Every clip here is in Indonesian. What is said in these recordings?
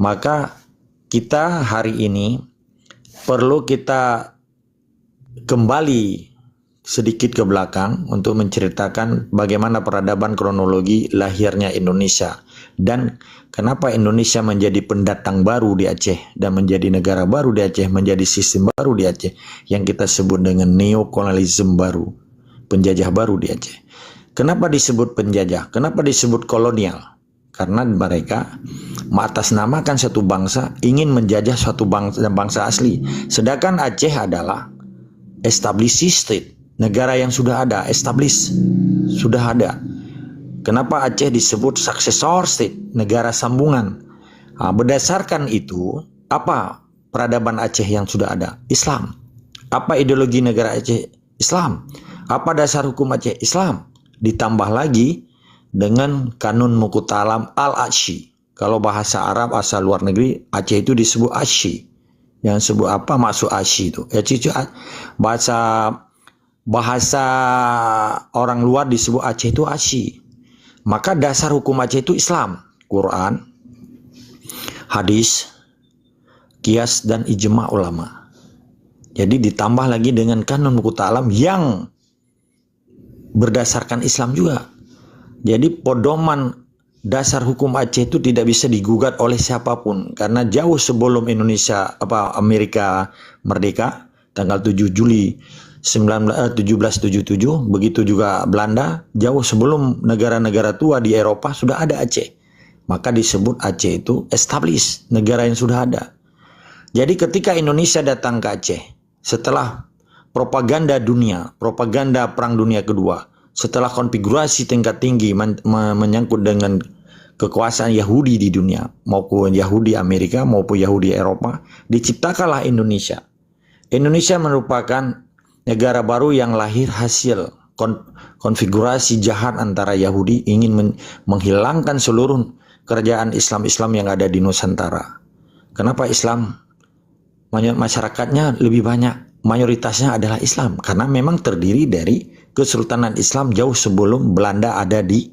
Maka kita hari ini perlu kita kembali sedikit ke belakang untuk menceritakan bagaimana peradaban kronologi lahirnya Indonesia dan kenapa Indonesia menjadi pendatang baru di Aceh dan menjadi negara baru di Aceh, menjadi sistem baru di Aceh yang kita sebut dengan neokolonialisme baru, penjajah baru di Aceh. Kenapa disebut penjajah? Kenapa disebut kolonial? Karena mereka mengatasnamakan satu bangsa ingin menjajah suatu bangsa asli. Sedangkan Aceh adalah established state, negara yang sudah ada, established, sudah ada. Kenapa Aceh disebut successor state, negara sambungan? Berdasarkan itu, apa peradaban Aceh yang sudah ada? Islam. Apa ideologi negara Aceh? Islam. Apa dasar hukum Aceh? Islam. Ditambah lagi dengan kanun Mukutalam Al-Atsyi. Kalau bahasa Arab asal luar negeri, Aceh itu disebut Atsyi. Yang sebut apa maksud Atsyi itu? Bahasa orang luar disebut Aceh itu Atsyi. Maka dasar hukum Aceh itu Islam, Quran, hadis, qiyas dan ijma ulama. Jadi ditambah lagi dengan kanun Mukutalam yang berdasarkan Islam juga. Jadi pedoman dasar hukum Aceh itu tidak bisa digugat oleh siapapun karena jauh sebelum Amerika merdeka tanggal 7 Juli 1777, begitu juga Belanda, jauh sebelum negara-negara tua di Eropa sudah ada Aceh. Maka disebut Aceh itu established, negara yang sudah ada. Jadi ketika Indonesia datang ke Aceh setelah propaganda dunia, propaganda Perang Dunia Kedua, setelah konfigurasi tingkat tinggi menyangkut dengan kekuasaan Yahudi di dunia, maupun Yahudi Amerika maupun Yahudi Eropa, diciptakanlah Indonesia. Indonesia merupakan negara baru yang lahir hasil konfigurasi jahat antara Yahudi ingin menghilangkan seluruh kerajaan Islam yang ada di Nusantara. Kenapa Islam? Masyarakatnya lebih banyak, mayoritasnya adalah Islam karena memang terdiri dari Kesultanan Islam jauh sebelum Belanda ada di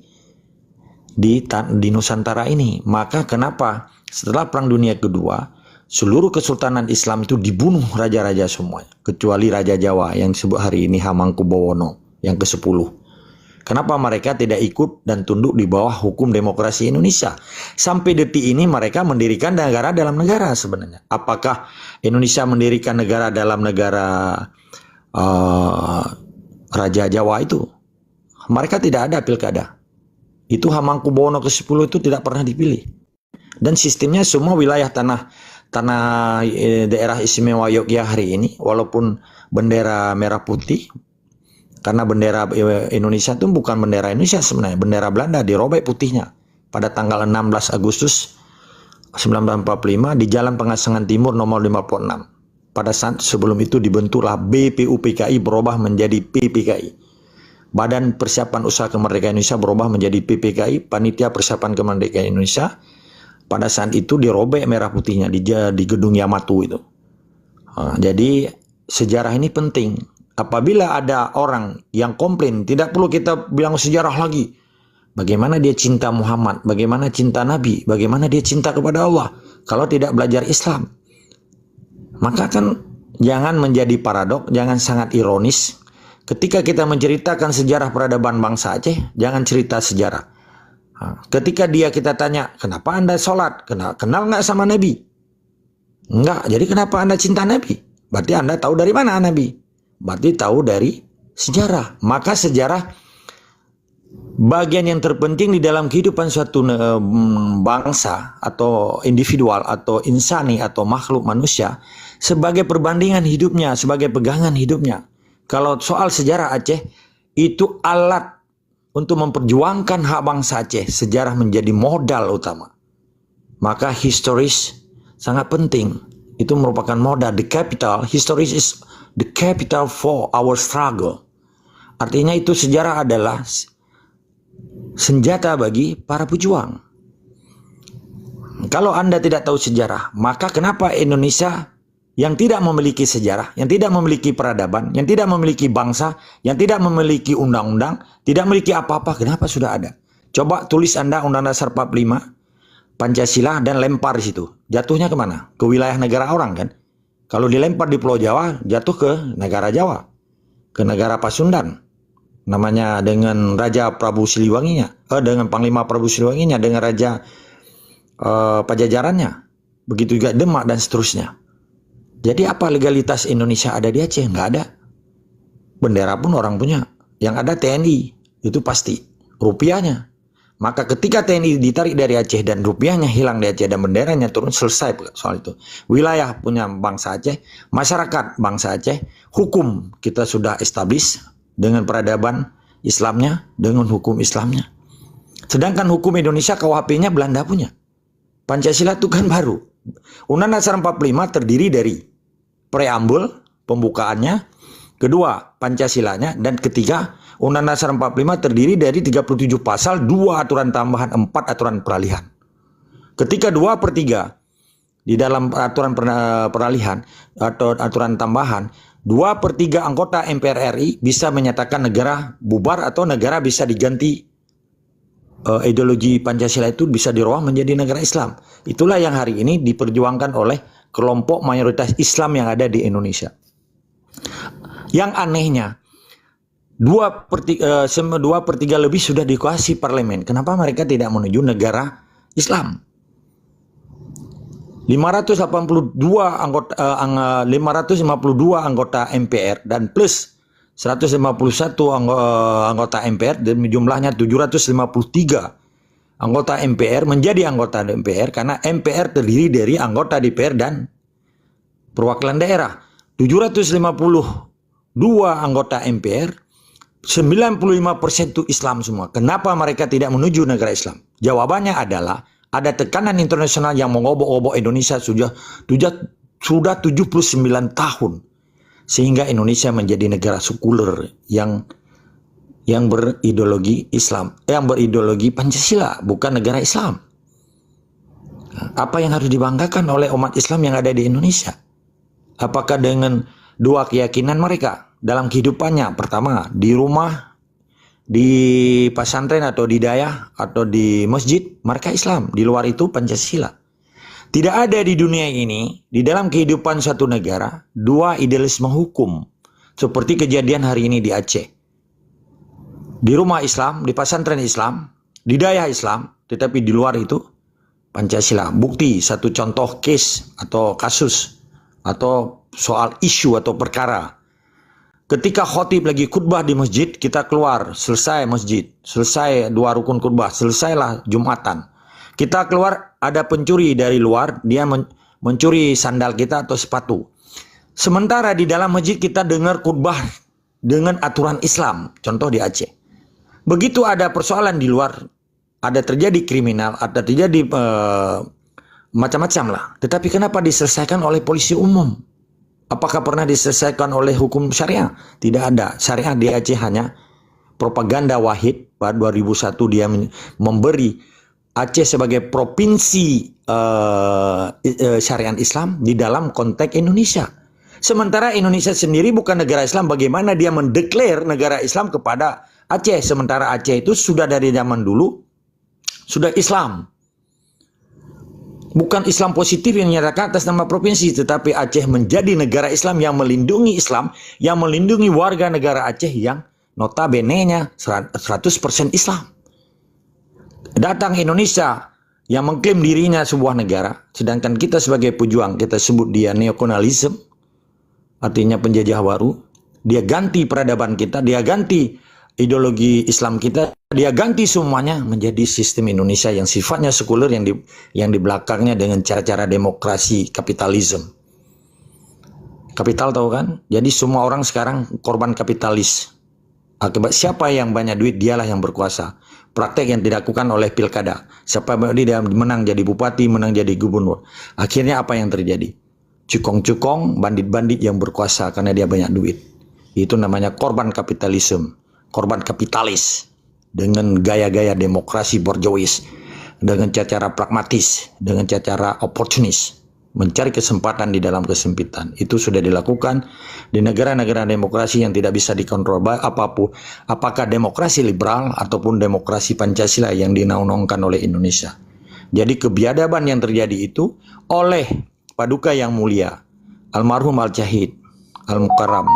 Nusantara ini. Maka kenapa setelah Perang Dunia Kedua seluruh Kesultanan Islam itu dibunuh raja-raja semua, kecuali Raja Jawa yang disebut hari ini Hamengkubuwono yang ke-10. Kenapa mereka tidak ikut dan tunduk di bawah hukum demokrasi Indonesia? Sampai detik ini mereka mendirikan negara dalam negara sebenarnya. Apakah Indonesia mendirikan negara dalam negara Raja Jawa itu? Mereka tidak ada pilkada. Itu Hamengkubuwono ke-10 itu tidak pernah dipilih. Dan sistemnya semua wilayah tanah daerah istimewa Yogyakarta hari ini, walaupun bendera merah putih, karena bendera Indonesia itu bukan bendera Indonesia sebenarnya, bendera Belanda dirobek putihnya pada tanggal 16 Agustus 1945 di Jalan Pengasingan Timur nomor 56. Pada saat sebelum itu dibentuklah BPUPKI berubah menjadi PPKI. Badan Persiapan Usaha Kemerdekaan Indonesia berubah menjadi PPKI, Panitia Persiapan Kemerdekaan Indonesia. Pada saat itu dirobek merah putihnya di gedung Yamato itu. Jadi sejarah ini penting. Apabila ada orang yang komplain, tidak perlu kita bilang sejarah lagi. Bagaimana dia cinta Muhammad, bagaimana cinta Nabi, bagaimana dia cinta kepada Allah kalau tidak belajar Islam. Maka kan jangan menjadi paradok, jangan sangat ironis. Ketika kita menceritakan sejarah peradaban bangsa Aceh, jangan cerita sejarah. Ketika kita tanya, kenapa Anda sholat? Kenal nggak sama Nabi? Enggak, jadi kenapa Anda cinta Nabi? Berarti Anda tahu dari mana Nabi? Berarti tahu dari sejarah. Maka sejarah bagian yang terpenting di dalam kehidupan suatu bangsa atau individual atau insani atau makhluk manusia sebagai perbandingan hidupnya, sebagai pegangan hidupnya. Kalau soal sejarah Aceh itu alat untuk memperjuangkan hak bangsa Aceh, sejarah menjadi modal utama. Maka historis sangat penting. Itu merupakan modal, the capital, historis is the capital for our struggle. Artinya itu sejarah adalah senjata bagi para pejuang. Kalau Anda tidak tahu sejarah, maka kenapa Indonesia yang tidak memiliki sejarah, yang tidak memiliki peradaban, yang tidak memiliki bangsa, yang tidak memiliki undang-undang, tidak memiliki apa-apa, kenapa sudah ada? Coba tulis Anda Undang-Undang Dasar 45, Pancasila dan lempar di situ. Jatuhnya kemana? Ke wilayah negara orang kan? Kalau dilempar di Pulau Jawa, jatuh ke negara Jawa, ke negara Pasundan. Namanya dengan Raja Prabu Siliwanginya, dengan Panglima Prabu Siliwanginya, dengan Raja Pajajarannya. Begitu juga Demak dan seterusnya. Jadi apa legalitas Indonesia ada di Aceh? Nggak ada. Bendera pun orang punya. Yang ada TNI, itu pasti. Rupiahnya. Maka ketika TNI ditarik dari Aceh dan rupiahnya hilang di Aceh dan benderanya turun, selesai soal itu. Wilayah punya bangsa Aceh, masyarakat bangsa Aceh, hukum kita sudah establish dengan peradaban Islamnya, dengan hukum Islamnya. Sedangkan hukum Indonesia KUHP-nya Belanda punya. Pancasila itu kan baru. Undang-Undang Dasar 45 terdiri dari preambul, pembukaannya, kedua Pancasilanya, dan ketiga Undang-Undang Dasar 45 terdiri dari 37 pasal, 2 aturan tambahan, 4 aturan peralihan. Ketika 2/3 di dalam aturan peralihan atau aturan tambahan, 2/3 anggota MPR RI bisa menyatakan negara bubar atau negara bisa diganti, ideologi Pancasila itu bisa dirubah menjadi negara Islam. Itulah yang hari ini diperjuangkan oleh kelompok mayoritas Islam yang ada di Indonesia. Yang anehnya, 2/3 lebih sudah dikuasai parlemen. Kenapa mereka tidak menuju negara Islam? 552 anggota MPR dan plus 151 anggota MPR, dan jumlahnya 753 anggota MPR menjadi anggota MPR karena MPR terdiri dari anggota DPR dan perwakilan daerah. 752 anggota MPR, 95% itu Islam semua. Kenapa mereka tidak menuju negara Islam? Jawabannya adalah ada tekanan internasional yang mengobok-obok Indonesia sudah 79 tahun. Sehingga Indonesia menjadi negara sekuler yang berideologi Islam, yang berideologi Pancasila, bukan negara Islam. Apa yang harus dibanggakan oleh umat Islam yang ada di Indonesia? Apakah dengan dua keyakinan mereka dalam kehidupannya? Pertama, di rumah, di pesantren atau di dayah atau di masjid, mereka Islam. Di luar itu Pancasila. Tidak ada di dunia ini, di dalam kehidupan suatu negara, dua idealisme hukum. Seperti kejadian hari ini di Aceh. Di rumah Islam, di pesantren Islam, di dayah Islam, tetapi di luar itu Pancasila. Bukti, satu contoh case atau kasus atau soal isu atau perkara. Ketika khotib lagi khutbah di masjid, kita keluar, selesai masjid, selesai 2 rukun khutbah, selesailah Jumatan. Kita keluar, ada pencuri dari luar, dia mencuri sandal kita atau sepatu. Sementara di dalam masjid kita dengar khutbah dengan aturan Islam, contoh di Aceh. Begitu ada persoalan di luar, ada terjadi kriminal, ada terjadi macam-macam lah. Tetapi kenapa diselesaikan oleh polisi umum? Apakah pernah diselesaikan oleh hukum syariah? Tidak ada. Syariah di Aceh hanya propaganda wahid. Pada 2001 dia memberi Aceh sebagai provinsi syariat Islam di dalam konteks Indonesia. Sementara Indonesia sendiri bukan negara Islam. Bagaimana dia mendeklar negara Islam kepada Aceh? Sementara Aceh itu sudah dari zaman dulu sudah Islam. Bukan Islam positif yang dinyatakan atas nama provinsi, tetapi Aceh menjadi negara Islam yang melindungi Islam, yang melindungi warga negara Aceh yang notabene-nya 100% Islam. Datang Indonesia yang mengklaim dirinya sebuah negara, sedangkan kita sebagai pejuang, kita sebut dia neokolonialisme, artinya penjajah baru. Dia ganti peradaban kita, dia ganti ideologi Islam kita, dia ganti semuanya menjadi sistem Indonesia yang sifatnya sekuler, yang di belakangnya dengan cara-cara demokrasi kapitalisme. Kapital tahu kan? Jadi semua orang sekarang korban kapitalis. Akibat siapa yang banyak duit, dialah yang berkuasa. Praktek yang dilakukan oleh pilkada. Siapa dia menang jadi bupati, menang jadi gubernur. Akhirnya apa yang terjadi? Cukong-cukong, bandit-bandit yang berkuasa karena dia banyak duit. Itu namanya korban kapitalisme. Korban kapitalis. Dengan gaya-gaya demokrasi borjuis. Dengan cara-cara pragmatis. Dengan cara-cara oportunis. Mencari kesempatan di dalam kesempitan. Itu sudah dilakukan di negara-negara demokrasi yang tidak bisa dikontrol apapun. Apakah demokrasi liberal ataupun demokrasi Pancasila yang dinaung-naungkan oleh Indonesia. Jadi kebiadaban yang terjadi itu oleh Paduka yang mulia, almarhum Al-Syahid, Al-Mukarram,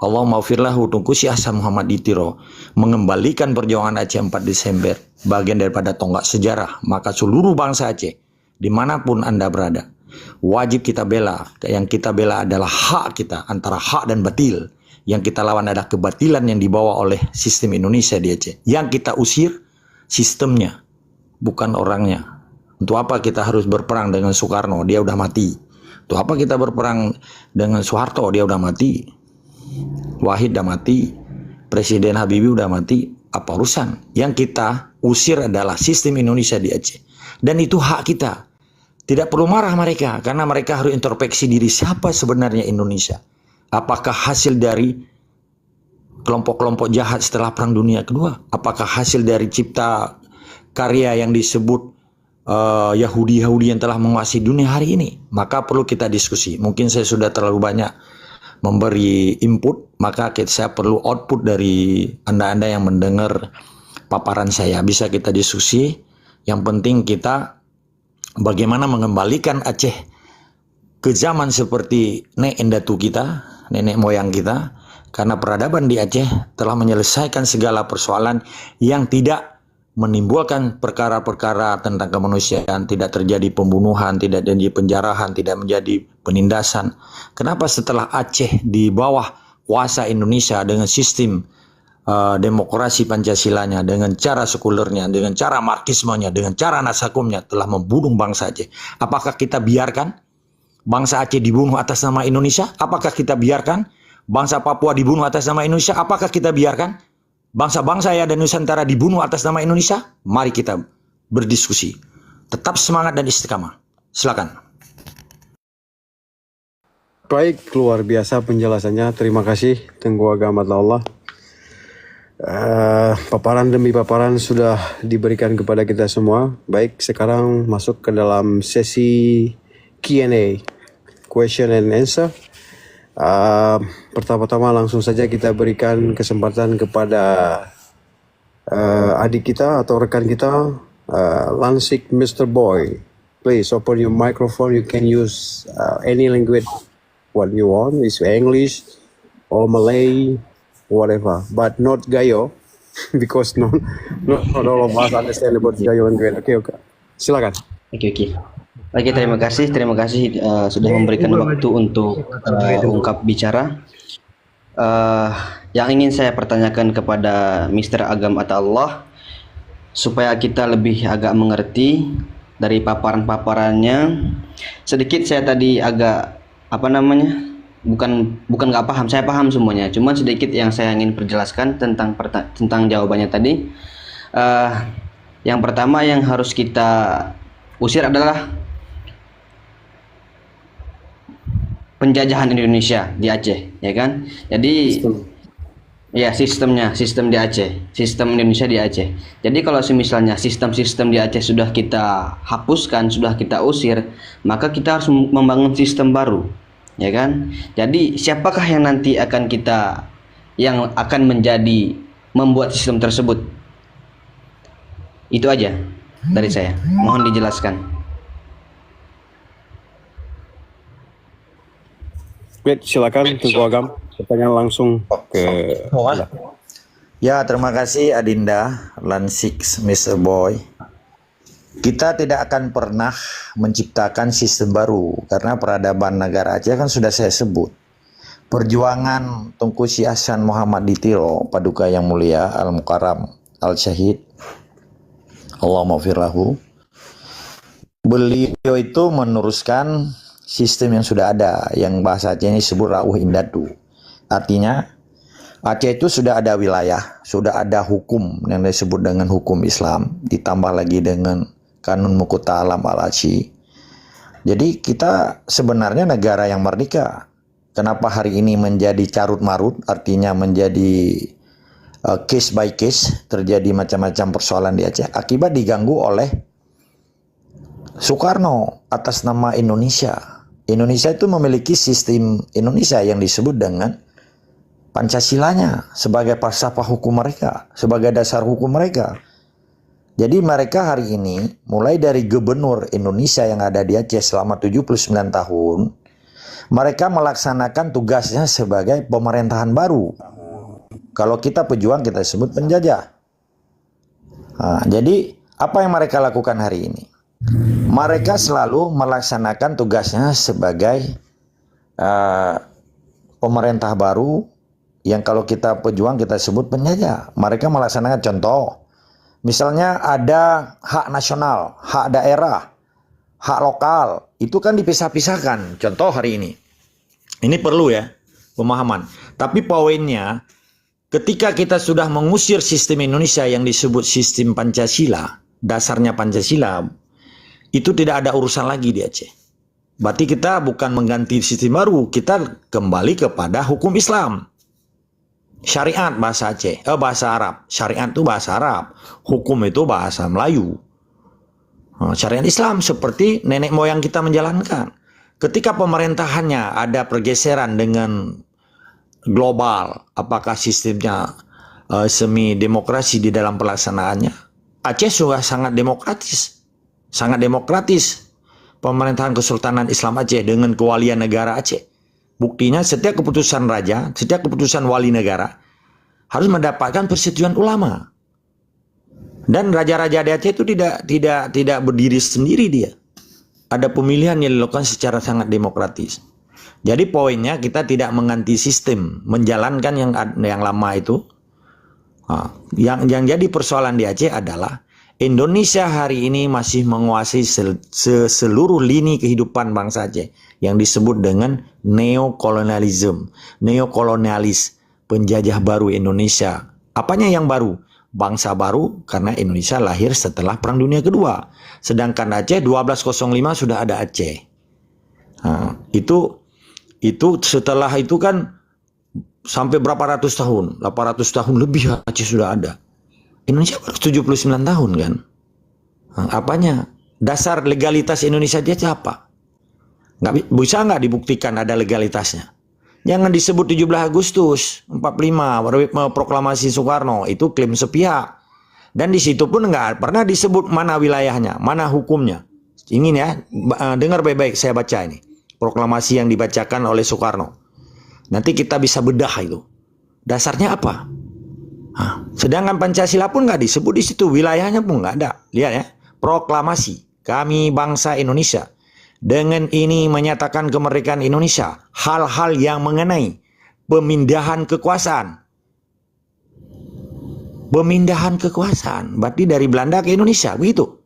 Allah maufirlahu Tunku Syekh Hasan Muhammad Ditiro, mengembalikan perjuangan Aceh 4 Desember, bagian daripada tonggak sejarah. Maka seluruh bangsa Aceh, dimanapun Anda berada, wajib kita bela. Yang kita bela adalah hak kita, antara hak dan batil. Yang kita lawan adalah kebatilan yang dibawa oleh sistem Indonesia di Aceh. Yang kita usir sistemnya, bukan orangnya. Untuk apa kita harus berperang dengan Soekarno? Dia udah mati. Untuk apa kita berperang dengan Soeharto? Dia udah mati. Wahid udah mati. Presiden Habibie udah mati. Apa urusan? Yang kita usir adalah sistem Indonesia di Aceh. Dan itu hak kita. Tidak perlu marah mereka, karena mereka harus introspeksi diri, siapa sebenarnya Indonesia. Apakah hasil dari kelompok-kelompok jahat setelah Perang Dunia Kedua? Apakah hasil dari cipta karya yang disebut Yahudi-Yahudi yang telah menguasai dunia hari ini? Maka perlu kita diskusi. Mungkin saya sudah terlalu banyak memberi input, maka saya perlu output dari Anda-Anda yang mendengar paparan saya. Bisa kita diskusi. Yang penting kita bagaimana mengembalikan Aceh ke zaman seperti nenek datu kita, nenek moyang kita, karena peradaban di Aceh telah menyelesaikan segala persoalan yang tidak menimbulkan perkara-perkara tentang kemanusiaan, tidak terjadi pembunuhan, tidak terjadi penjarahan, tidak menjadi penindasan. Kenapa setelah Aceh di bawah kuasa Indonesia dengan sistem demokrasi Pancasilanya, dengan cara sekulernya, dengan cara marxismenya, dengan cara nasakumnya telah membunuh bangsa Aceh? Apakah kita biarkan bangsa Aceh dibunuh atas nama Indonesia? Apakah kita biarkan bangsa Papua dibunuh atas nama Indonesia? Apakah kita biarkan bangsa-bangsa ya dan Nusantara dibunuh atas nama Indonesia? Mari kita berdiskusi. Tetap semangat dan istiqamah. Silakan. Baik, luar biasa penjelasannya. Terima kasih Tengku Agama Allah. Paparan demi paparan sudah diberikan kepada kita semua. Baik, sekarang masuk ke dalam sesi Q&A, question and answer. Pertama-tama langsung saja kita berikan kesempatan kepada adik kita atau rekan kita, Lansik Mr. Boy. Please open your microphone. You can use any language what you want. It's English or Malay, whatever, but not Gayo, because not all of us understand about Gayo language. Okay. Silakan. Oke, terima kasih sudah memberikan waktu untuk ungkap bicara. Yang ingin saya pertanyakan kepada Mr. Agam Allah, supaya kita lebih agak mengerti dari paparan-paparannya. Sedikit saya tadi agak bukan nggak paham, saya paham semuanya. Cuman sedikit yang saya ingin perjelaskan tentang jawabannya tadi. Yang pertama yang harus kita usir adalah penjajahan Indonesia di Aceh, ya kan? Jadi sistem di Aceh, sistem Indonesia di Aceh. Jadi kalau misalnya sistem-sistem di Aceh sudah kita hapuskan, sudah kita usir, maka kita harus membangun sistem baru, ya kan? Jadi siapakah yang nanti yang akan membuat sistem tersebut? Itu aja dari saya. Mohon dijelaskan. Baik, silakan Tengku Agam. Pertanyaan langsung ke... Ya, terima kasih Adinda, Lansik Mr. Boy. Kita tidak akan pernah menciptakan sistem baru, karena peradaban negara Aceh kan sudah saya sebut. Perjuangan Tunku Syekh Hasan Muhammad Ditiro, Paduka yang mulia, Al-Mukarram, Al-Syahid, Allah maufirlahu. Beliau itu meneruskan sistem yang sudah ada, yang bahasa Aceh ini disebut Rauh Indatu. Artinya Aceh itu sudah ada wilayah, sudah ada hukum yang disebut dengan hukum Islam, ditambah lagi dengan Kanun Mukuta Alam Al-Aci. Jadi kita sebenarnya negara yang merdeka. Kenapa hari ini menjadi carut marut, artinya menjadi case by case, terjadi macam-macam persoalan di Aceh akibat diganggu oleh Soekarno atas nama Indonesia. Indonesia itu memiliki sistem Indonesia yang disebut dengan Pancasilanya sebagai falsafah hukum mereka, sebagai dasar hukum mereka. Jadi mereka hari ini, mulai dari gubernur Indonesia yang ada di Aceh selama 79 tahun, mereka melaksanakan tugasnya sebagai pemerintahan baru. Kalau kita pejuang, kita sebut penjajah. Nah, jadi apa yang mereka lakukan hari ini? Mereka selalu melaksanakan tugasnya sebagai pemerintah baru yang kalau kita pejuang kita sebut penjajah. Mereka melaksanakan contoh, misalnya ada hak nasional, hak daerah, hak lokal, itu kan dipisah-pisahkan. Contoh hari ini perlu ya pemahaman. Tapi poinnya, ketika kita sudah mengusir sistem Indonesia yang disebut sistem Pancasila, dasarnya Pancasila, itu tidak ada urusan lagi di Aceh. Berarti kita bukan mengganti sistem baru, kita kembali kepada hukum Islam. Syariat bahasa Aceh, bahasa Arab. Syariat itu bahasa Arab, hukum itu bahasa Melayu. Syariat Islam seperti nenek moyang kita menjalankan. Ketika pemerintahannya ada pergeseran dengan global, apakah sistemnya semi demokrasi di dalam pelaksanaannya? Aceh sudah sangat demokratis, sangat demokratis. Pemerintahan Kesultanan Islam Aceh dengan kewalian negara Aceh. Buktinya setiap keputusan raja, setiap keputusan wali negara harus mendapatkan persetujuan ulama. Dan raja-raja di Aceh itu tidak berdiri sendiri dia. Ada pemilihan yang dilakukan secara sangat demokratis. Jadi poinnya kita tidak mengganti sistem, menjalankan yang lama itu. Yang jadi persoalan di Aceh adalah Indonesia hari ini masih menguasai seluruh lini kehidupan bangsa Aceh yang disebut dengan neokolonialisme, neokolonialis, penjajah baru Indonesia. Apanya yang baru? Bangsa baru karena Indonesia lahir setelah Perang Dunia Kedua. Sedangkan Aceh 1205 sudah ada Aceh. Nah, itu setelah itu kan sampai berapa ratus tahun, 800 tahun lebih Aceh sudah ada. Indonesia baru 79 tahun kan. Nah, apanya? Dasar legalitas Indonesia dia apa? Bisa nggak dibuktikan ada legalitasnya? Jangan disebut 17 Agustus 45 proklamasi Soekarno, itu klaim sepihak. Dan di situ pun nggak pernah disebut mana wilayahnya, mana hukumnya. Ingin ya, dengar baik-baik saya baca ini. Proklamasi yang dibacakan oleh Soekarno. Nanti kita bisa bedah itu. Dasarnya apa? Sedangkan Pancasila pun nggak disebut di situ, wilayahnya pun nggak ada. Lihat ya, proklamasi kami bangsa Indonesia dengan ini menyatakan kemerdekaan Indonesia, hal-hal yang mengenai pemindahan kekuasaan. Pemindahan kekuasaan, berarti dari Belanda ke Indonesia, begitu?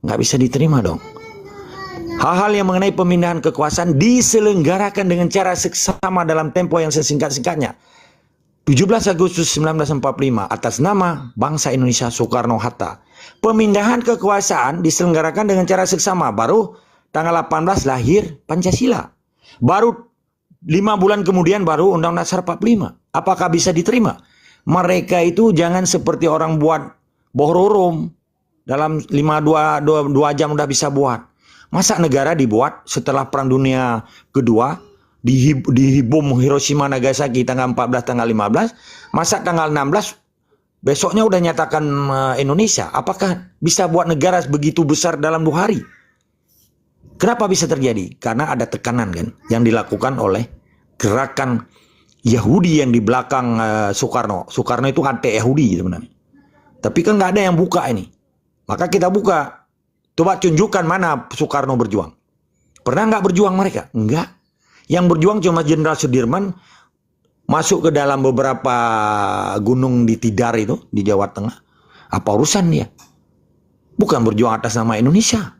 Nggak bisa diterima dong. Hal-hal yang mengenai pemindahan kekuasaan diselenggarakan dengan cara seksama dalam tempo yang sesingkat-singkatnya. 17 Agustus 1945 atas nama bangsa Indonesia Soekarno-Hatta. Pemindahan kekuasaan diselenggarakan dengan cara seksama. Baru tanggal 18 lahir Pancasila. Baru 5 bulan kemudian baru Undang-Undang Dasar 45. Apakah bisa diterima? Mereka itu jangan seperti orang buat bohrorom. Dalam 2 jam udah bisa buat. Masa negara dibuat setelah Perang Dunia Kedua? Dihibom Hiroshima Nagasaki tanggal 14 tanggal 15, masa tanggal 16 besoknya udah nyatakan Indonesia. Apakah bisa buat negara begitu besar dalam 2 hari? Kenapa bisa terjadi? Karena ada tekanan kan yang dilakukan oleh gerakan Yahudi yang di belakang Soekarno. Soekarno itu anti Yahudi sebenarnya. Tapi kan nggak ada yang buka ini. Maka kita buka. Coba tunjukkan mana Soekarno berjuang. Pernah nggak berjuang mereka? Enggak. Yang berjuang cuma Jenderal Sudirman masuk ke dalam beberapa gunung di Tidar itu, di Jawa Tengah. Apa urusan dia? Bukan berjuang atas nama Indonesia.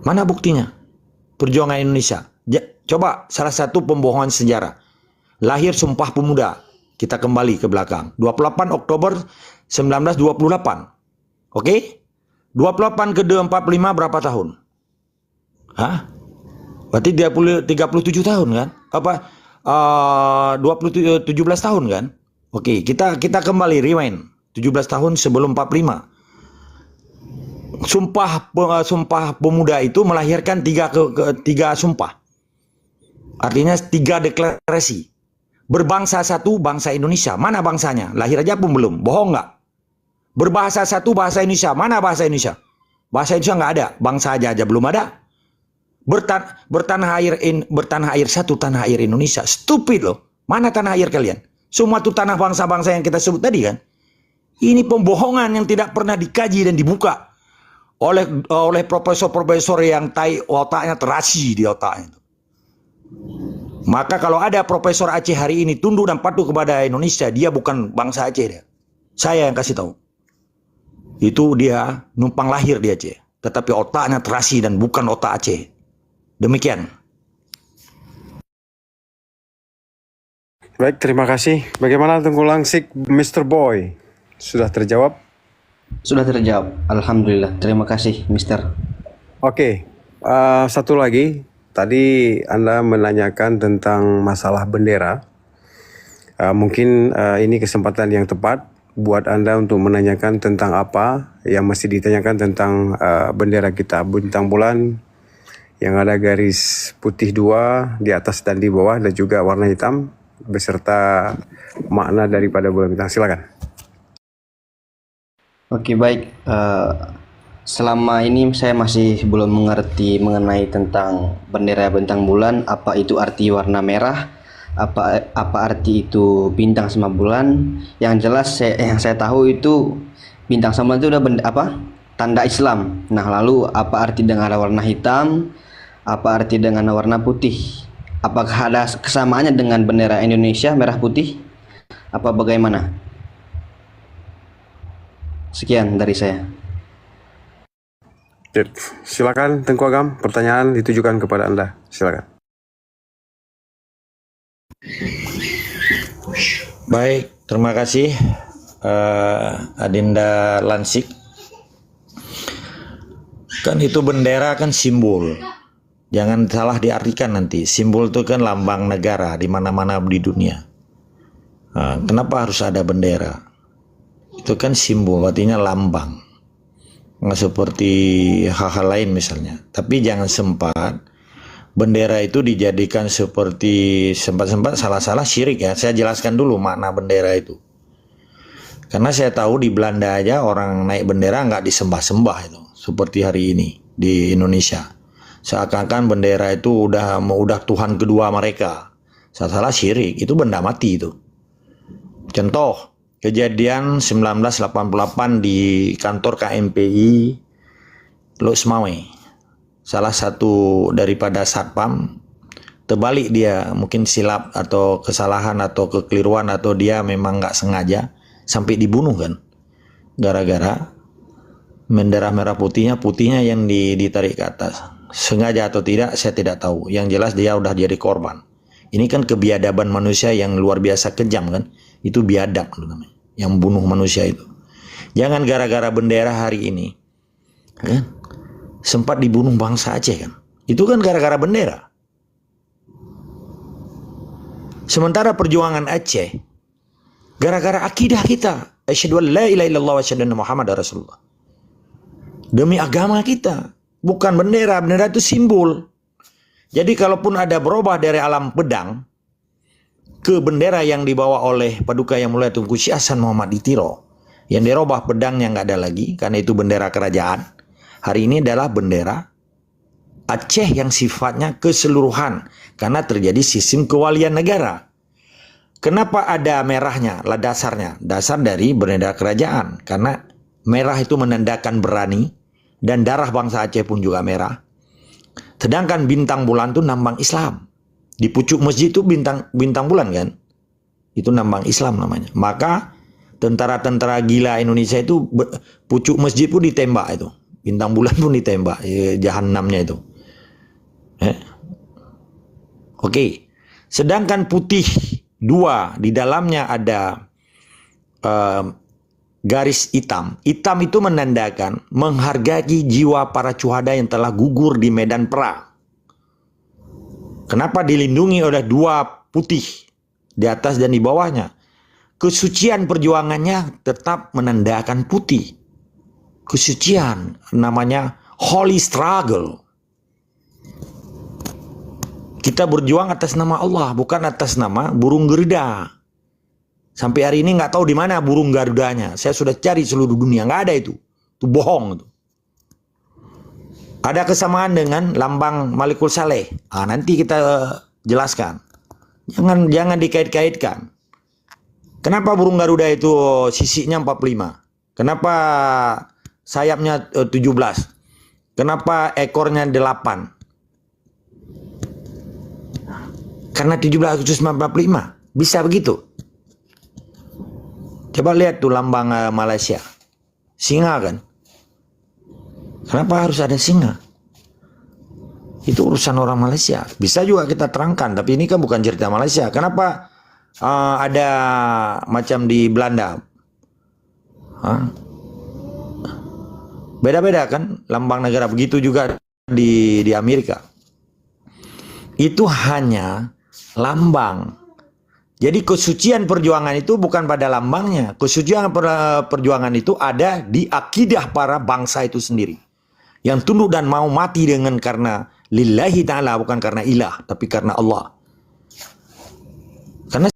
Mana buktinya? Perjuangan Indonesia. Coba salah satu pembohongan sejarah. Lahir Sumpah Pemuda. Kita kembali ke belakang. 28 Oktober 1928. Oke? 28 ke 45 berapa tahun? Hah? Berarti 37 tahun kan? 17 tahun kan? Oke, kita kembali rewind. 17 tahun sebelum 45. Sumpah Pemuda itu melahirkan 3 sumpah. Artinya 3 deklarasi. Berbangsa satu, bangsa Indonesia. Mana bangsanya? Lahir aja pun belum. Bohong nggak? Berbahasa satu bahasa Indonesia. Mana bahasa Indonesia? Bahasa Indonesia nggak ada. Bangsa aja belum ada. Bertanah air satu, tanah air Indonesia. Stupid loh. Mana tanah air kalian? Semua itu tanah bangsa-bangsa yang kita sebut tadi kan. Ini pembohongan yang tidak pernah dikaji dan dibuka oleh profesor-profesor yang otaknya terasi di otaknya. Maka kalau ada Profesor Aceh hari ini tunduk dan patuh kepada Indonesia, dia bukan bangsa Aceh dia. Saya yang kasih tahu. Itu dia numpang lahir di Aceh, tetapi otaknya terasi dan bukan otak Aceh. Demikian. Baik, terima kasih. Bagaimana Tengku Langsik, Mr. Boy? Sudah terjawab? Sudah terjawab. Alhamdulillah. Terima kasih, Mister. Oke, satu lagi. Tadi Anda menanyakan tentang masalah bendera. Mungkin ini kesempatan yang tepat buat Anda untuk menanyakan tentang apa yang mesti ditanyakan tentang bendera kita. Bintang bulan yang ada garis putih 2 di atas dan di bawah dan juga warna hitam beserta makna daripada bulan bintang. Silakan. Oke, baik. Selama ini saya masih belum mengerti mengenai tentang bendera bintang bulan. Apa itu arti warna merah? Apa arti itu bintang sama bulan? Yang jelas yang saya tahu itu bintang sama bulan itu udah tanda Islam. Nah, lalu apa arti dengan warna hitam? Apa arti dengan warna putih? Apakah ada kesamaannya dengan bendera Indonesia merah putih? Apa bagaimana? Sekian dari saya. Silakan Tengku Agam, pertanyaan ditujukan kepada Anda. Silakan. Baik, terima kasih Adinda Lansik. Kan itu bendera kan simbol. Jangan salah diartikan nanti. Simbol itu kan lambang negara di mana-mana di dunia. Kenapa harus ada bendera? Itu kan simbol, artinya lambang. Nggak seperti hal-hal lain misalnya. Tapi jangan sempat bendera itu dijadikan seperti sempat-sempat salah-salah syirik ya. Saya jelaskan dulu makna bendera itu. Karena saya tahu di Belanda aja orang naik bendera nggak disembah-sembah itu. Seperti hari ini di Indonesia. Seakan-akan bendera itu udah Tuhan kedua mereka. Salah syirik, itu benda mati itu. Contoh, kejadian 1988 di kantor KMPI Losmawe. Salah satu daripada satpam terbalik dia, mungkin silap atau kesalahan atau kekeliruan atau dia memang nggak sengaja sampai dibunuh kan. Gara-gara bendera merah putihnya yang ditarik ke atas. Sengaja atau tidak saya tidak tahu. Yang jelas dia udah jadi korban. Ini kan kebiadaban manusia yang luar biasa kejam kan. Itu biadab namanya. Yang bunuh manusia itu. Jangan gara-gara bendera hari ini kan, sempat dibunuh bangsa Aceh kan. Itu kan gara-gara bendera. Sementara perjuangan Aceh gara-gara akidah kita. Asyhadu an la ilaha illallah wa asyhadu anna Muhammadar Rasulullah. Demi agama kita. Bukan bendera. Bendera itu simbol. Jadi kalaupun ada berubah dari alam pedang ke bendera yang dibawa oleh Paduka Yang Mulia Tunku Syekh Hasan Muhammad di Tiro, yang dirubah pedangnya nggak ada lagi karena itu bendera kerajaan. Hari ini adalah bendera Aceh yang sifatnya keseluruhan karena terjadi sistem kewalian negara. Kenapa ada merahnya? Lah dasarnya, dasar dari bendera kerajaan karena merah itu menandakan berani dan darah bangsa Aceh pun juga merah. Sedangkan bintang bulan itu nambang Islam. Di pucuk masjid itu bintang bulan kan? Itu nambang Islam namanya. Maka tentara-tentara gila Indonesia itu pucuk masjid pun ditembak itu. Bintang bulan pun ditembak. Jahannamnya itu. Oke. Sedangkan putih 2 di dalamnya ada garis hitam. Hitam itu menandakan menghargai jiwa para syuhada yang telah gugur di medan perang. Kenapa dilindungi oleh 2 putih di atas dan di bawahnya? Kesucian perjuangannya tetap menandakan putih. Kesucian namanya holy struggle. Kita berjuang atas nama Allah, bukan atas nama burung gerda. Sampai hari ini nggak tahu di mana burung Garudanya. Saya sudah cari seluruh dunia, nggak ada itu. Itu bohong. Itu. Ada kesamaan dengan lambang Malikul Saleh. Nanti kita jelaskan. Jangan dikait-kaitkan. Kenapa burung Garuda itu sisiknya 45? Kenapa sayapnya 17? Kenapa ekornya 8? Karena 17 Agustus 1945. Bisa begitu. Coba lihat tuh lambang Malaysia. Singa kan? Kenapa harus ada singa? Itu urusan orang Malaysia. Bisa juga kita terangkan, tapi ini kan bukan cerita Malaysia. Kenapa ada macam di Belanda? Beda-beda kan lambang negara. Begitu juga di Amerika. Itu hanya lambang. Jadi kesucian perjuangan itu bukan pada lambangnya. Kesucian perjuangan itu ada di akidah para bangsa itu sendiri. Yang tunduk dan mau mati dengan karena lillahi ta'ala, bukan karena ilah, tapi karena Allah.